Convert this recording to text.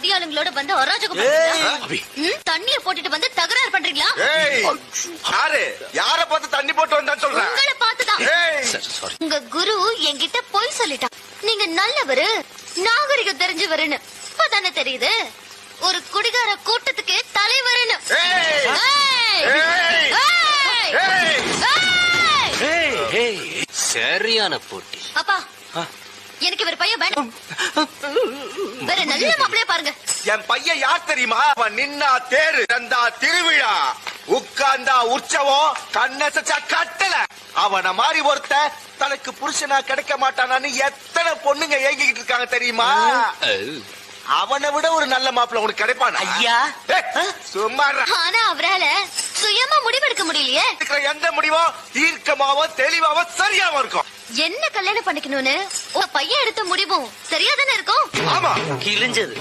அடியாளுங்களோட வந்து அராஜகம் தண்ணிய போட்டுட்டு வந்து தகராறு பண்றீங்களா? யார பார்த்து தண்ணி போட்டு வந்தா சொல்றேன்? உங்களை பார்த்துதான். உங்க குரு என்கிட்ட பொய் சொல்லிட்டான். நீங்க நல்லவரு, நாகரிகம் தெரிஞ்சவருன்னு. இப்பதானே தெரியுது ஒரு குடிகார கூட்டத்துக்கு தலைவருன்னு. சரியான போட்டி. அப்பா, எனக்கு இவர் பையன் வேண்டாம். வேற நல்ல மாப்பிளைய பாருங்க. என் பையன் யார் தெரியுமா? அவன் நின்னா தேரு, தந்தா திருவிழா, உட்கார்ந்தா உற்சவம், கண்ணசச்சா கட்டல. அவன மாதிரி ஒருத்த தனக்கு புருஷனா கிடைக்க மாட்டானான்னு எத்தனை பொண்ணுங்க ஏங்கிட்டு இருக்காங்க தெரியுமா? அவனை விட ஒரு நல்ல மாப்பிள்ள உனக்கு கிடைப்பான் ஐயா. சும்மா. ஆனா அவரால சுயமா முடிவெடுக்க முடியலையே. எந்த முடிவோ தீர்க்கமாவோ தெளிவாவோ சரியாவோ இருக்கும். என்ன கல்யாணம் பண்ணிக்கணும்னு உங்க பையன் எடுத்த முடிவும் சரியாதானே இருக்கும்? ஆமா, கிழிஞ்சது.